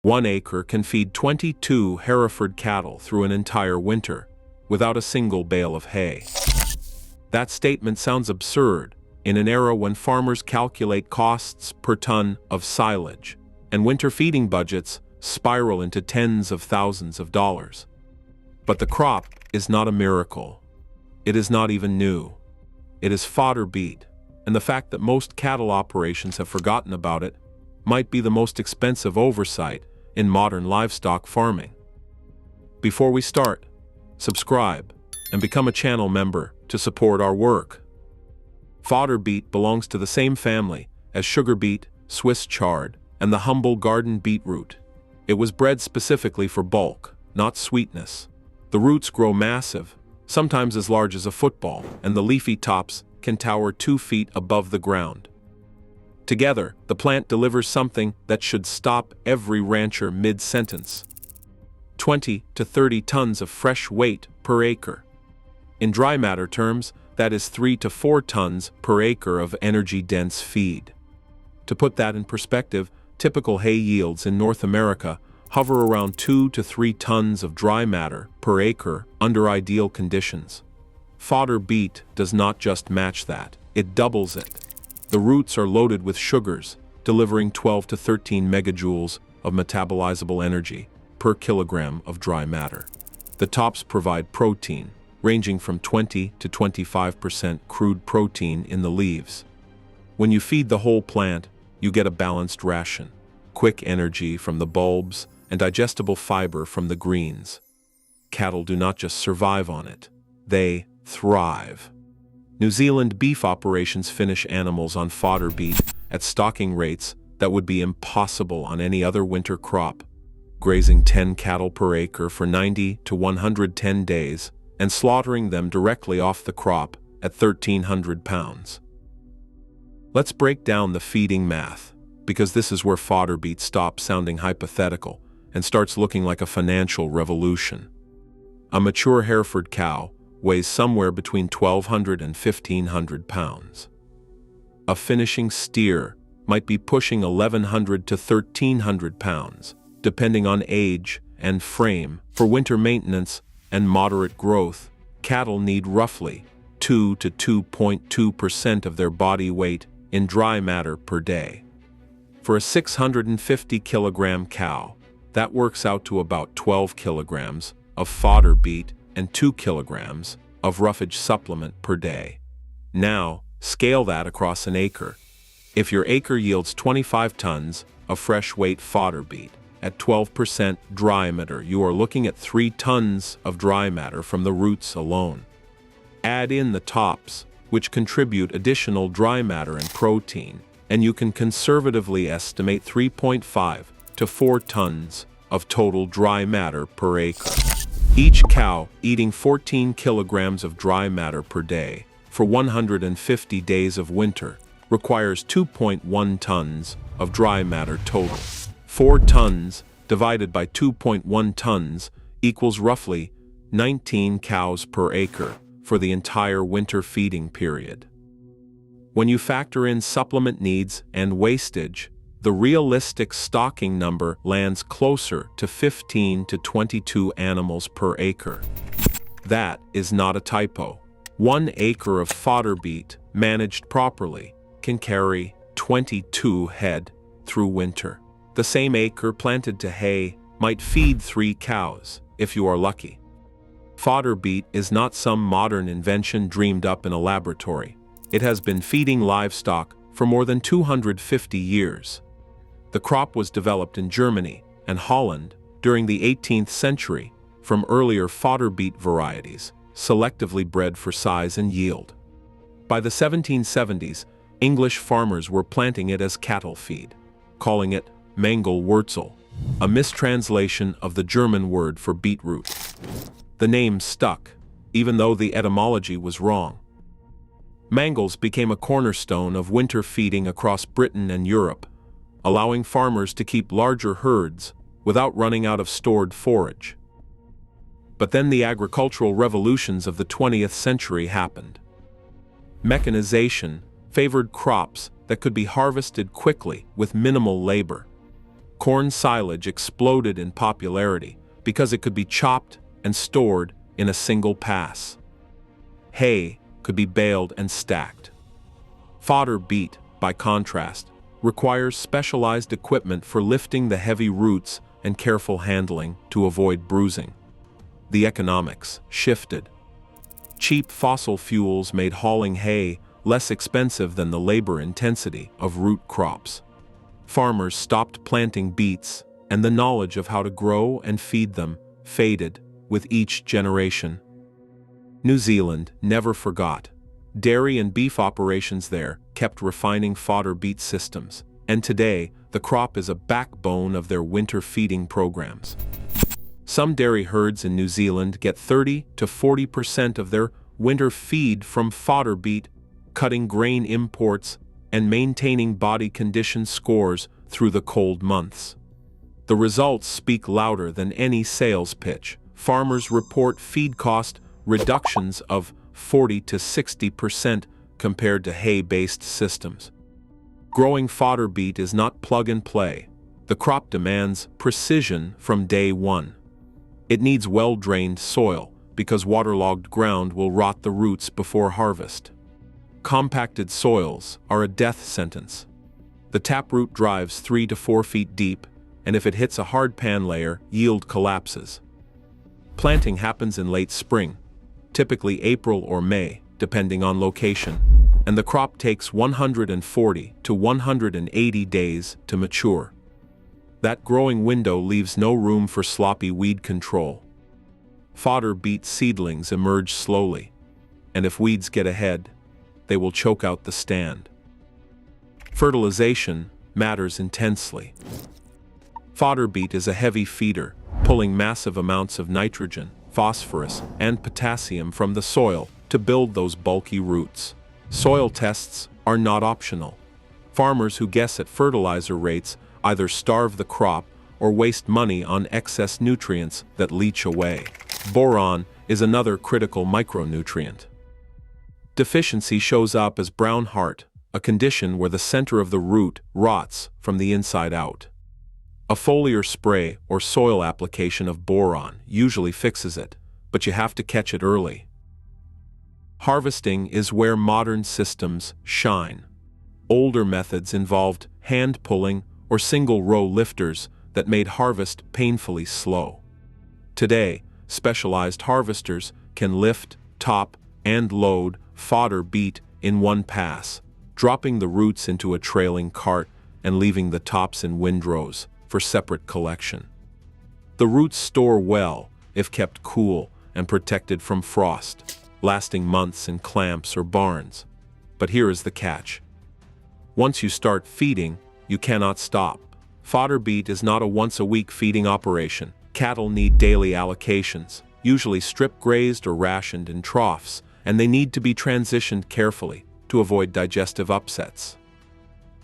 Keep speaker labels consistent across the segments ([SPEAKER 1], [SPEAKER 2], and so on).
[SPEAKER 1] 1 acre can feed 22 Hereford cattle through an entire winter, without a single bale of hay. That statement sounds absurd in an era when farmers calculate costs per ton of silage, and winter feeding budgets spiral into tens of thousands of dollars. But the crop is not a miracle. It is not even new. It is fodder beet, and the fact that most cattle operations have forgotten about it might be the most expensive oversight in modern livestock farming. Before we start, subscribe and become a channel member to support our work. Fodder beet belongs to the same family as sugar beet, Swiss chard, and the humble garden beetroot. It was bred specifically for bulk, not sweetness. The roots grow massive, sometimes as large as a football, and the leafy tops can tower 2 feet above the ground. Together, the plant delivers something that should stop every rancher mid-sentence: 20 to 30 tons of fresh weight per acre. In dry matter terms, that is 3 to 4 tons per acre of energy-dense feed. To put that in perspective, typical hay yields in North America hover around 2 to 3 tons of dry matter per acre under ideal conditions. Fodder beet does not just match that, it doubles it. The roots are loaded with sugars, delivering 12 to 13 megajoules of metabolizable energy per kilogram of dry matter. The tops provide protein, ranging from 20 to 25% crude protein in the leaves. When you feed the whole plant, you get a balanced ration: quick energy from the bulbs and digestible fiber from the greens. Cattle do not just survive on it, they thrive. New Zealand beef operations finish animals on fodder beet at stocking rates that would be impossible on any other winter crop, grazing 10 cattle per acre for 90 to 110 days and slaughtering them directly off the crop at 1,300 pounds. Let's break down the feeding math, because this is where fodder beet stops sounding hypothetical and starts looking like a financial revolution. A mature Hereford cow weighs somewhere between 1,200 and 1,500 pounds. A finishing steer might be pushing 1,100 to 1,300 pounds, depending on age and frame. For winter maintenance and moderate growth, cattle need roughly 2 to 2.2% of their body weight in dry matter per day. For a 650 kilogram cow, that works out to about 12 kilograms of fodder beet and 2 kilograms of roughage supplement per day. Now, scale that across an acre. If your acre yields 25 tons of fresh weight fodder beet at 12% dry matter, you are looking at 3 tons of dry matter from the roots alone. Add in the tops, which contribute additional dry matter and protein, and you can conservatively estimate 3.5 to 4 tons of total dry matter per acre. Each cow eating 14 kilograms of dry matter per day for 150 days of winter requires 2.1 tons of dry matter total. 4 tons divided by 2.1 tons equals roughly 19 cows per acre for the entire winter feeding period. When you factor in supplement needs and wastage, the realistic stocking number lands closer to 15 to 22 animals per acre. That is not a typo. 1 acre of fodder beet, managed properly, can carry 22 head through winter. The same acre planted to hay might feed 3 cows, if you are lucky. Fodder beet is not some modern invention dreamed up in a laboratory. It has been feeding livestock for more than 250 years. The crop was developed in Germany and Holland during the 18th century from earlier fodder beet varieties, selectively bred for size and yield. By the 1770s, English farmers were planting it as cattle feed, calling it Mangelwurzel, a mistranslation of the German word for beetroot. The name stuck, even though the etymology was wrong. Mangels became a cornerstone of winter feeding across Britain and Europe, allowing farmers to keep larger herds without running out of stored forage. But then the agricultural revolutions of the 20th century happened. Mechanization favored crops that could be harvested quickly with minimal labor. Corn silage exploded in popularity because it could be chopped and stored in a single pass. Hay could be baled and stacked. Fodder beet, by contrast, requires specialized equipment for lifting the heavy roots and careful handling to avoid bruising. The economics shifted. Cheap fossil fuels made hauling hay less expensive than the labor intensity of root crops. Farmers stopped planting beets, and the knowledge of how to grow and feed them faded with each generation. New Zealand never forgot. Dairy and beef operations there kept refining fodder beet systems, and today the crop is a backbone of their winter feeding programs. Some dairy herds in New Zealand get 30 to 40% of their winter feed from fodder beet, cutting grain imports and maintaining body condition scores through the cold months. The results speak louder than any sales pitch. Farmers report feed cost reductions of 40 to 60% compared to hay-based systems. Growing fodder beet is not plug and play. The crop demands precision from day one. It needs well-drained soil because waterlogged ground will rot the roots before harvest. Compacted soils are a death sentence. The taproot drives 3 to 4 feet deep, and if it hits a hard pan layer, yield collapses. Planting happens in late spring, typically April or May, depending on location, and the crop takes 140 to 180 days to mature. That growing window leaves no room for sloppy weed control. Fodder beet seedlings emerge slowly, and if weeds get ahead, they will choke out the stand. Fertilization matters intensely. Fodder beet is a heavy feeder, pulling massive amounts of nitrogen, phosphorus, and potassium from the soil to build those bulky roots. Soil tests are not optional. Farmers who guess at fertilizer rates either starve the crop or waste money on excess nutrients that leach away. Boron is another critical micronutrient. Deficiency shows up as brown heart, a condition where the center of the root rots from the inside out. A foliar spray or soil application of boron usually fixes it, but you have to catch it early. Harvesting is where modern systems shine. Older methods involved hand pulling or single-row lifters that made harvest painfully slow. Today, specialized harvesters can lift, top, and load fodder beet in one pass, dropping the roots into a trailing cart and leaving the tops in windrows for separate collection. The roots store well if kept cool and protected from frost, lasting months in clamps or barns. But here is the catch. Once you start feeding, you cannot stop. Fodder beet is not a once-a-week feeding operation. Cattle need daily allocations, usually strip-grazed or rationed in troughs, and they need to be transitioned carefully to avoid digestive upsets.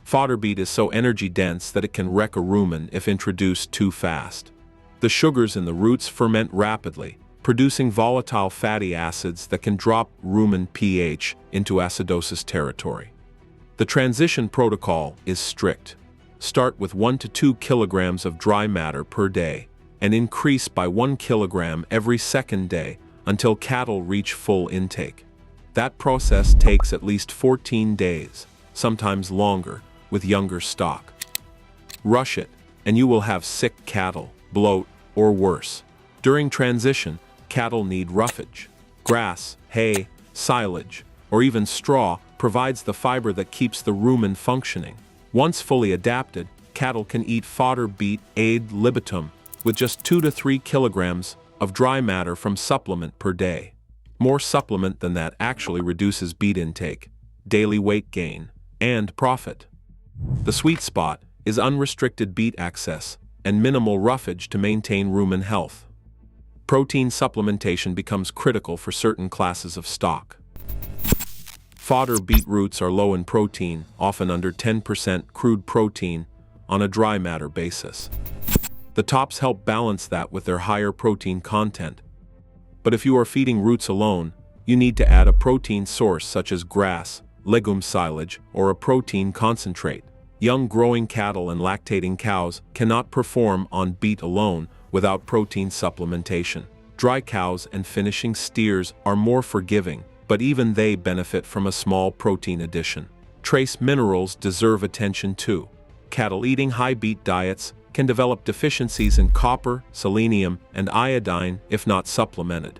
[SPEAKER 1] Fodder beet is so energy-dense that it can wreck a rumen if introduced too fast. The sugars in the roots ferment rapidly, producing volatile fatty acids that can drop rumen pH into acidosis territory. The transition protocol is strict. Start with 1 to 2 kilograms of dry matter per day, and increase by 1 kilogram every second day until cattle reach full intake. That process takes at least 14 days, sometimes longer, with younger stock. Rush it, and you will have sick cattle, bloat, or worse. During transition, cattle need roughage. Grass, hay, silage, or even straw provides the fiber that keeps the rumen functioning. Once fully adapted, cattle can eat fodder beet ad libitum with just 2 to 3 kilograms of dry matter from supplement per day. More supplement than that actually reduces beet intake, daily weight gain, and profit. The sweet spot is unrestricted beet access and minimal roughage to maintain rumen health. Protein supplementation becomes critical for certain classes of stock. Fodder beet roots are low in protein, often under 10% crude protein on a dry matter basis. The tops help balance that with their higher protein content. But if you are feeding roots alone, you need to add a protein source such as grass, legume silage, or a protein concentrate. Young growing cattle and lactating cows cannot perform on beet alone without protein supplementation. Dry cows and finishing steers are more forgiving, but even they benefit from a small protein addition. Trace minerals deserve attention too. Cattle eating high beet diets can develop deficiencies in copper, selenium, and iodine if not supplemented.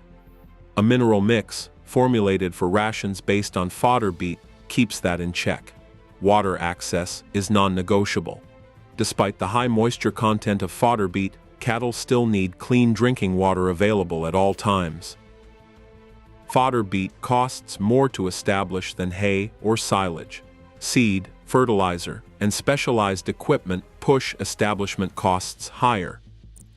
[SPEAKER 1] A mineral mix, formulated for rations based on fodder beet, keeps that in check. Water access is non-negotiable. Despite the high moisture content of fodder beet, cattle still need clean drinking water available at all times. Fodder beet costs more to establish than hay or silage. Seed, fertilizer, and specialized equipment push establishment costs higher,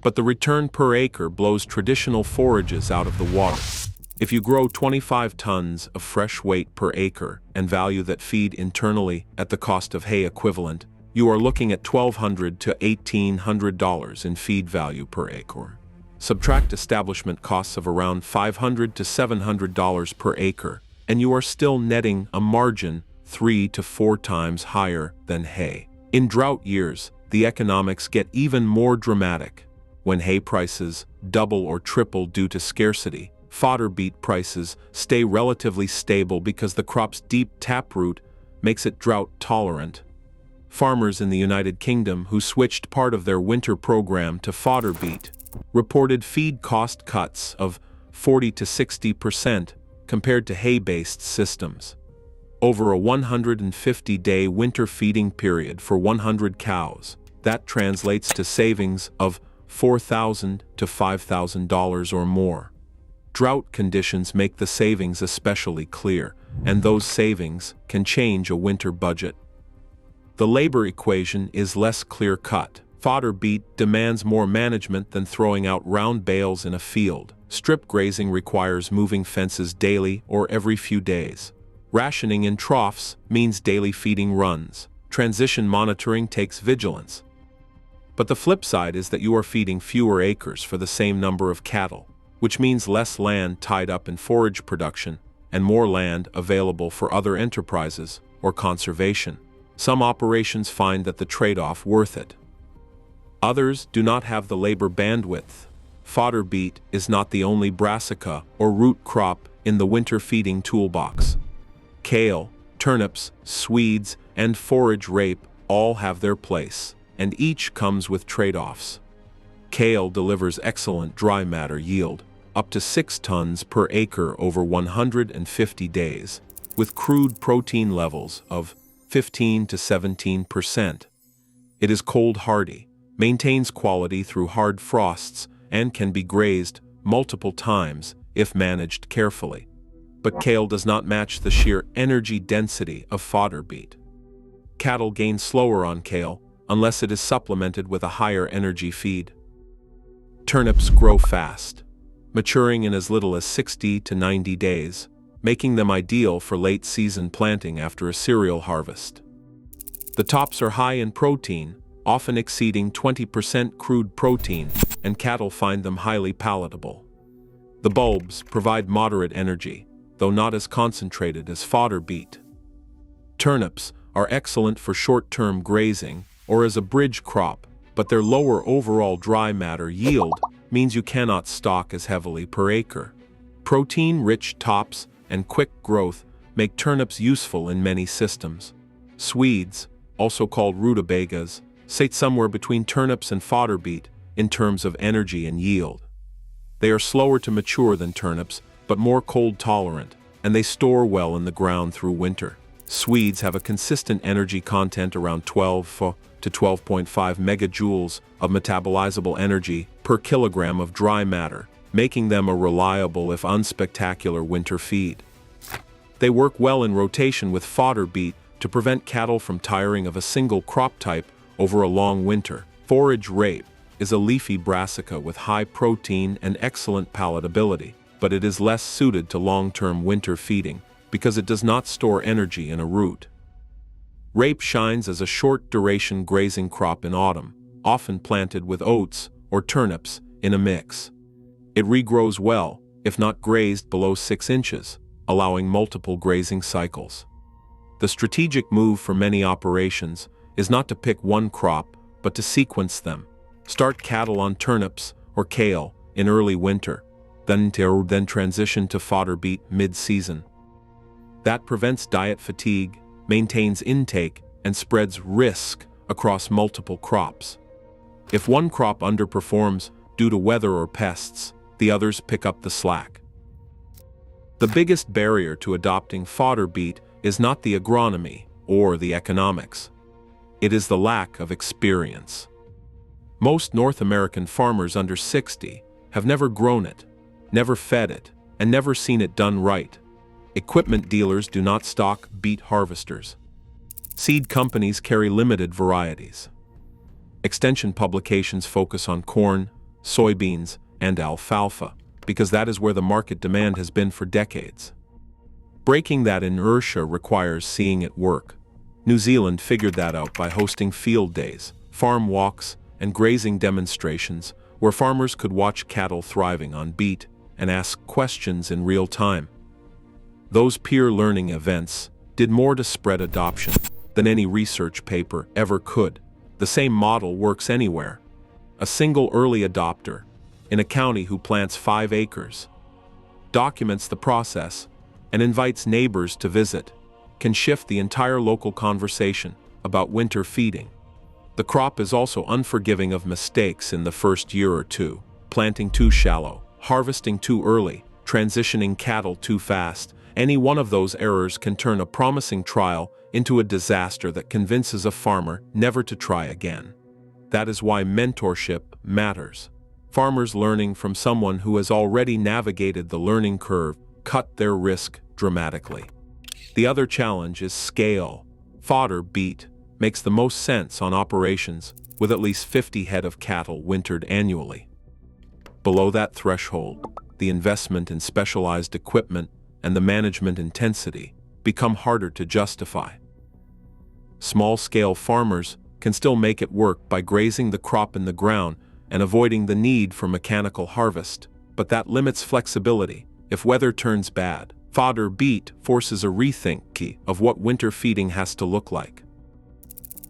[SPEAKER 1] but the return per acre blows traditional forages out of the water. If you grow 25 tons of fresh weight per acre and value that feed internally at the cost of hay equivalent, you are looking at $1,200 to $1,800 in feed value per acre. Subtract establishment costs of around $500 to $700 per acre, and you are still netting a margin 3 to 4 times higher than hay. In drought years, the economics get even more dramatic. When hay prices double or triple due to scarcity, fodder beet prices stay relatively stable because the crop's deep taproot makes it drought-tolerant. Farmers in the United Kingdom who switched part of their winter program to fodder beet reported feed cost cuts of 40 to 60% compared to hay-based systems. Over a 150-day winter feeding period for 100 cows, that translates to savings of $4,000 to $5,000 or more. Drought conditions make the savings especially clear, and those savings can change a winter budget. The labor equation is less clear-cut. Fodder beet demands more management than throwing out round bales in a field. Strip grazing requires moving fences daily or every few days. Rationing in troughs means daily feeding runs. Transition monitoring takes vigilance. But the flip side is that you are feeding fewer acres for the same number of cattle, which means less land tied up in forage production and more land available for other enterprises or conservation. Some operations find that the trade-off worth it. Others do not have the labor bandwidth. Fodder beet is not the only brassica or root crop in the winter feeding toolbox. Kale, turnips, swedes, and forage rape all have their place, and each comes with trade-offs. Kale delivers excellent dry matter yield, up to 6 tons per acre over 150 days, with crude protein levels of 15 to 17%. It is cold hardy, maintains quality through hard frosts, and can be grazed multiple times if managed carefully. But kale does not match the sheer energy density of fodder beet. Cattle gain slower on kale unless it is supplemented with a higher energy feed. Turnips grow fast, maturing in as little as 60 to 90 days, making them ideal for late-season planting after a cereal harvest. The tops are high in protein, often exceeding 20% crude protein, and cattle find them highly palatable. The bulbs provide moderate energy, though not as concentrated as fodder beet. Turnips are excellent for short-term grazing or as a bridge crop, but their lower overall dry matter yield means you cannot stock as heavily per acre. Protein-rich tops and quick growth make turnips useful in many systems. Swedes, also called rutabagas, sit somewhere between turnips and fodder beet in terms of energy and yield. They are slower to mature than turnips, but more cold tolerant, and they store well in the ground through winter. Swedes have a consistent energy content around 12 to 12.5 megajoules of metabolizable energy per kilogram of dry matter, making them a reliable if unspectacular winter feed. They work well in rotation with fodder beet to prevent cattle from tiring of a single crop type over a long winter. Forage rape is a leafy brassica with high protein and excellent palatability, but it is less suited to long-term winter feeding because it does not store energy in a root. Rape shines as a short-duration grazing crop in autumn, often planted with oats or turnips in a mix. It regrows well, if not grazed below 6 inches, allowing multiple grazing cycles. The strategic move for many operations is not to pick one crop, but to sequence them. Start cattle on turnips or kale in early winter, then transition to fodder beet mid-season. That prevents diet fatigue, maintains intake, and spreads risk across multiple crops. If one crop underperforms due to weather or pests, the others pick up the slack. The biggest barrier to adopting fodder beet is not the agronomy or the economics. It is the lack of experience. Most North American farmers under 60 have never grown it, never fed it, and never seen it done right. Equipment dealers do not stock beet harvesters. Seed companies carry limited varieties. Extension publications focus on corn, soybeans, and alfalfa, because that is where the market demand has been for decades. Breaking that inertia requires seeing it work. New Zealand figured that out by hosting field days, farm walks, and grazing demonstrations where farmers could watch cattle thriving on beet and ask questions in real time. Those peer learning events did more to spread adoption than any research paper ever could. The same model works anywhere. A single early adopter in a county who plants 5 acres, documents the process, and invites neighbors to visit, can shift the entire local conversation about winter feeding. The crop is also unforgiving of mistakes in the first year or two: planting too shallow, harvesting too early, transitioning cattle too fast. Any one of those errors can turn a promising trial into a disaster that convinces a farmer never to try again. That is why mentorship matters. Farmers learning from someone who has already navigated the learning curve cut their risk dramatically. The other challenge is scale. Fodder beet makes the most sense on operations with at least 50 head of cattle wintered annually. Below that threshold, the investment in specialized equipment and the management intensity become harder to justify. Small-scale farmers can still make it work by grazing the crop in the ground and avoiding the need for mechanical harvest, but that limits flexibility. If weather turns bad, fodder beet forces a rethink of what winter feeding has to look like.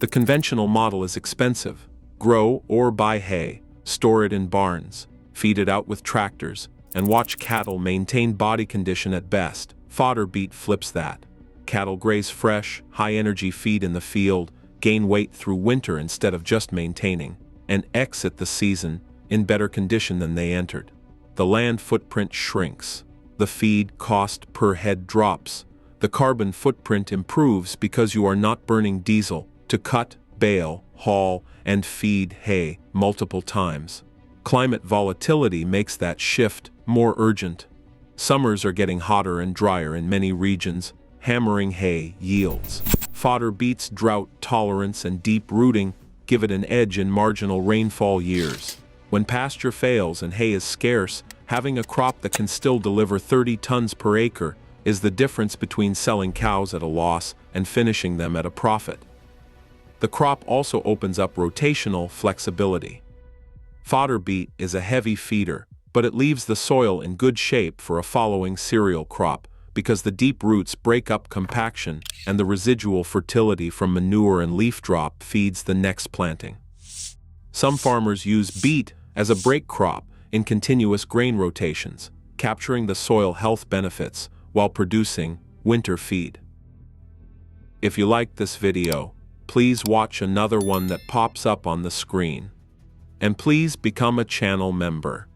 [SPEAKER 1] The conventional model is expensive. Grow or buy hay, store it in barns, feed it out with tractors, and watch cattle maintain body condition at best. Fodder beet flips that. Cattle graze fresh, high-energy feed in the field, gain weight through winter instead of just maintaining, and exit the season in better condition than they entered. The land footprint shrinks. The feed cost per head drops. The carbon footprint improves because you are not burning diesel to cut, bale, haul, and feed hay multiple times. Climate volatility makes that shift more urgent. Summers are getting hotter and drier in many regions, hammering hay yields. Fodder beet's drought tolerance and deep rooting give it an edge in marginal rainfall years. When pasture fails and hay is scarce, having a crop that can still deliver 30 tons per acre is the difference between selling cows at a loss and finishing them at a profit. The crop also opens up rotational flexibility. Fodder beet is a heavy feeder, but it leaves the soil in good shape for a following cereal crop because the deep roots break up compaction and the residual fertility from manure and leaf drop feeds the next planting. Some farmers use beet as a break crop in continuous grain rotations, capturing the soil health benefits while producing winter feed. If you liked this video, please watch another one that pops up on the screen. And please become a channel member.